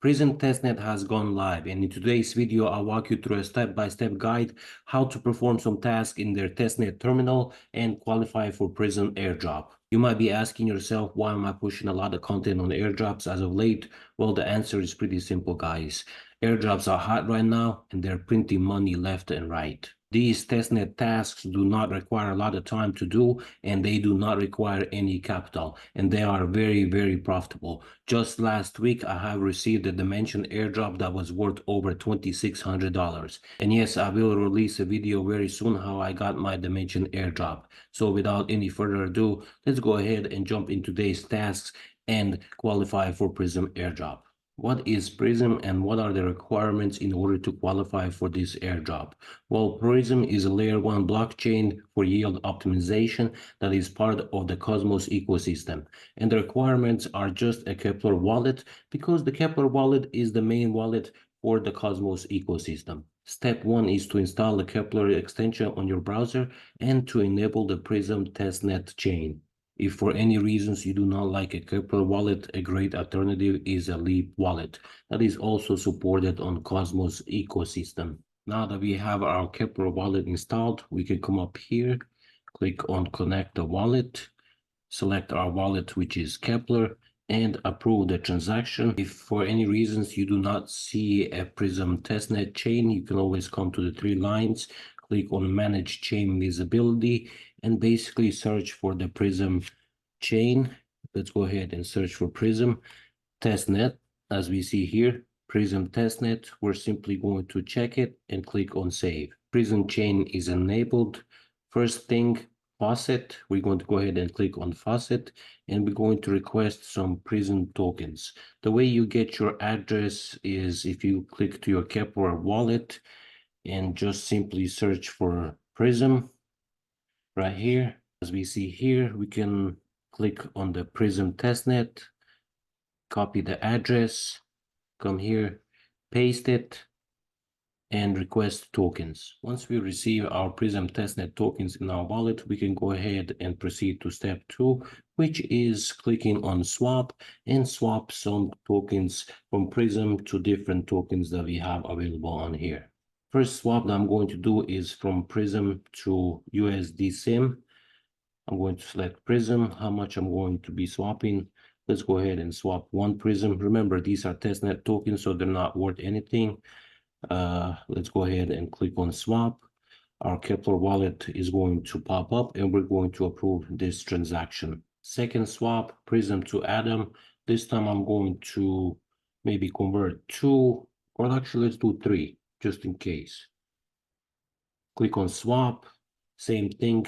PRYZM testnet has gone live, and in today's video, I'll walk you through a step-by-step guide how to perform some tasks in their testnet terminal and qualify for PRYZM Airdrop. You might be asking yourself, why am I pushing a lot of content on airdrops as of late? Well, the answer is pretty simple, guys. Airdrops are hot right now, and they're printing money left and right. These testnet tasks do not require a lot of time to do, and they do not require any capital, and they are very, very profitable. Just last week, I have received a Dimension airdrop that was worth over $2,600. And yes, I will release a video very soon how I got my Dimension airdrop. So without any further ado, let's go ahead and jump into today's tasks and qualify for PRYZM airdrop. What is PRYZM and what are the requirements in order to qualify for this airdrop? Well, PRYZM is a layer 1 blockchain for yield optimization that is part of the Cosmos ecosystem. And the requirements are just a Kepler wallet, because the Kepler wallet is the main wallet for the Cosmos ecosystem. Step 1 is to install the Kepler extension on your browser and to enable the PRYZM testnet chain. If for any reasons you do not like a Kepler wallet, a great alternative is a Leap wallet that is also supported on Cosmos ecosystem. Now that we have our Kepler wallet installed, we can come up here, click on connect the wallet, select our wallet, which is Kepler, and approve the transaction. If for any reasons you do not see a PRYZM testnet chain, you can always come to the 3 lines, click on manage chain visibility, and basically search for the PRYZM chain. Let's go ahead and search for PRYZM testnet. As we see here, PRYZM testnet, we're simply going to check it and click on save. PRYZM chain is enabled. First thing, faucet, we're going to go ahead and click on faucet, and we're going to request some PRYZM tokens. The way you get your address is if you click to your Kepler wallet and just simply search for PRYZM right here. As we see here, we can click on the PRYZM testnet, copy the address, come here, paste it, and request tokens. Once we receive our PRYZM testnet tokens in our wallet, we can go ahead and proceed to step 2, which is clicking on swap and swap some tokens from PRYZM to different tokens that we have available on here. First swap that I'm going to do is from PRYZM to USD SIM. I'm going to select PRYZM, how much I'm going to be swapping. Let's go ahead and swap 1 PRYZM. Remember, these are testnet tokens, so they're not worth anything. Let's go ahead and click on swap. Our Kepler wallet is going to pop up and we're going to approve this transaction. Second swap, PRYZM to Atom. This time I'm going to maybe convert 2, or actually let's do 3, just in case. Click on swap, same thing.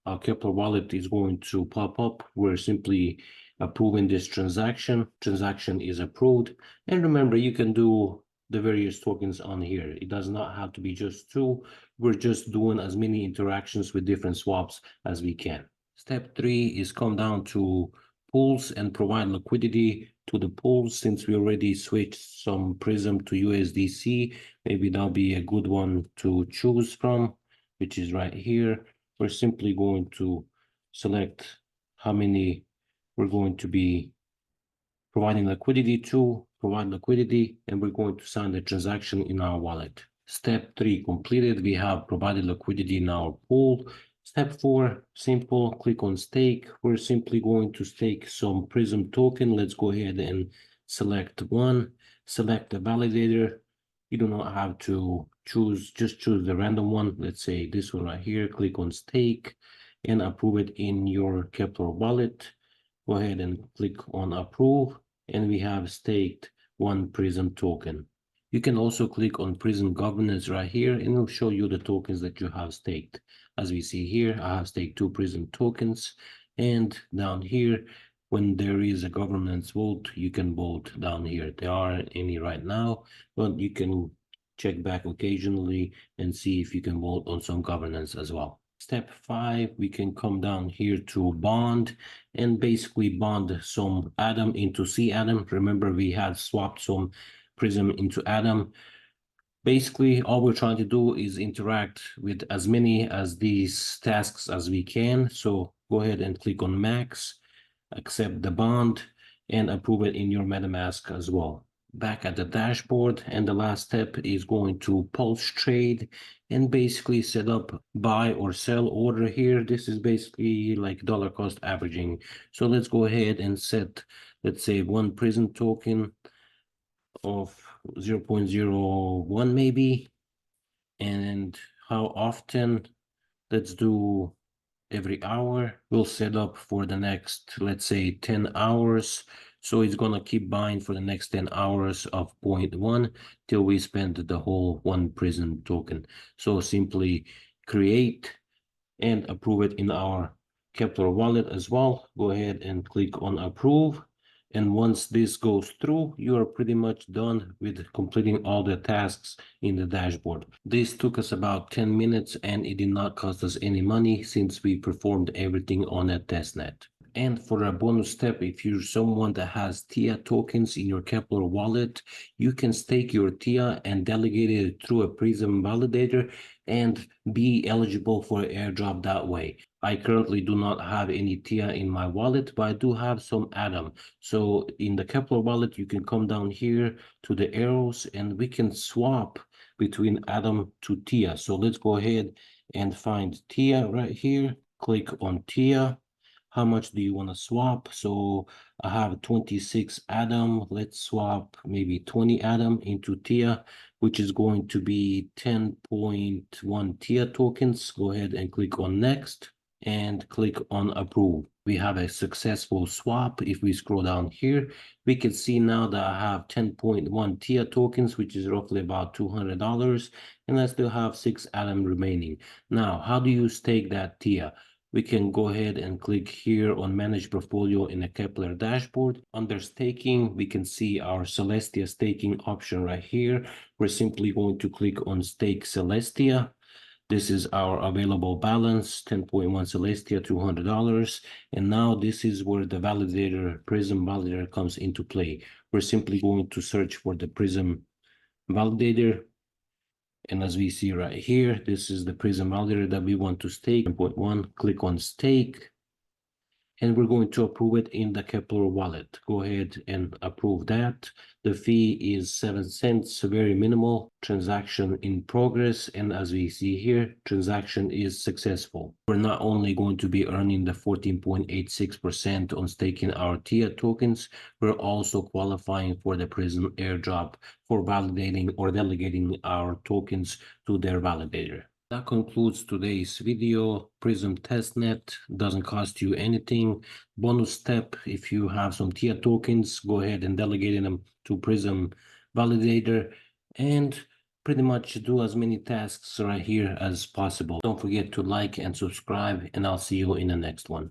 Our Kepler wallet is going to pop up. We're simply approving this transaction. Transaction is approved. And remember, you can do the various tokens on here. It does not have to be just 2. We're just doing as many interactions with different swaps as we can. Step 3 is come down to pools and provide liquidity to the pools. Since we already switched some PRYZM to USDC, maybe that'll be a good one to choose from, which is right here. We're simply going to select how many we're going to be providing liquidity to, provide liquidity, and we're going to sign the transaction in our wallet. Step 3 completed. We have provided liquidity in our pool. Step 4, simple, click on stake. We're simply going to stake some PRYZM token. Let's go ahead and select 1, select the validator. You do not have to choose, just choose the random one. Let's say this one right here, click on stake and approve it in your Kepler wallet. Go ahead and click on approve, and we have staked 1 PRYZM token. You can also click on PRYZM governance right here, and it'll show you the tokens that you have staked. As we see here, I have staked 2 PRYZM tokens, and down here, when there is a governance vote, you can vote down here. There aren't any right now, but you can check back occasionally and see if you can vote on some governance as well. Step 5, we can come down here to bond and basically bond some Atom into C Atom. Remember, we had swapped some PRYZM into Atom. Basically, all we're trying to do is interact with as many as these tasks as we can. So go ahead and click on max, accept the bond, and approve it in your MetaMask as well. back at the dashboard, and the last step is going to pulse trade and basically set up buy or sell order here. This is basically like dollar cost averaging. So let's go ahead and set, let's say, one PRYZM token of 0.01 maybe. And how often? Let's do every hour. We'll set up for the next, let's say, 10 hours. So it's gonna keep buying for the next 10 hours of 0.1 till we spend the whole one PRYZM token. So simply create and approve it in our Kepler wallet as well. Go ahead and click on approve. And once this goes through, you are pretty much done with completing all the tasks in the dashboard. This took us about 10 minutes and it did not cost us any money since we performed everything on a testnet. And for a bonus step, if you're someone that has TIA tokens in your Kepler wallet, you can stake your TIA and delegate it through a PRYZM validator and be eligible for an airdrop that way. I currently do not have any TIA in my wallet, but I do have some Atom. So in the Kepler wallet, you can come down here to the arrows and we can swap between Atom to TIA. So let's go ahead and find TIA right here. Click on TIA. How much do you want to swap? So I have 26 Atom. Let's swap maybe 20 Atom into TIA, which is going to be 10.1 TIA tokens. Go ahead and click on next and click on approve. We have a successful swap. If we scroll down here, we can see now that I have 10.1 TIA tokens, which is roughly about $200, and I still have 6 Atom remaining. Now, how do you stake that TIA? We can go ahead and click here on manage portfolio in the Kepler dashboard. Under staking, we can see our Celestia staking option right here. We're simply going to click on stake Celestia. This is our available balance, 10.1 Celestia, $200. And now this is where the validator, PRYZM validator comes into play. We're simply going to search for the PRYZM validator. And as we see right here, this is the PRYZM validator that we want to stake. 10.1, click on stake. And we're going to approve it in the Kepler wallet. Go ahead and approve that. The fee is 7 cents, very minimal. Transaction in progress. And as we see here, transaction is successful. We're not only going to be earning the 14.86% on staking our TIA tokens, we're also qualifying for the PRYZM airdrop for validating or delegating our tokens to their validator. That concludes today's video. PRYZM testnet doesn't cost you anything. Bonus step, if you have some TIA tokens, go ahead and delegate them to PRYZM validator and pretty much do as many tasks right here as possible. Don't forget to like and subscribe, and I'll see you in the next one.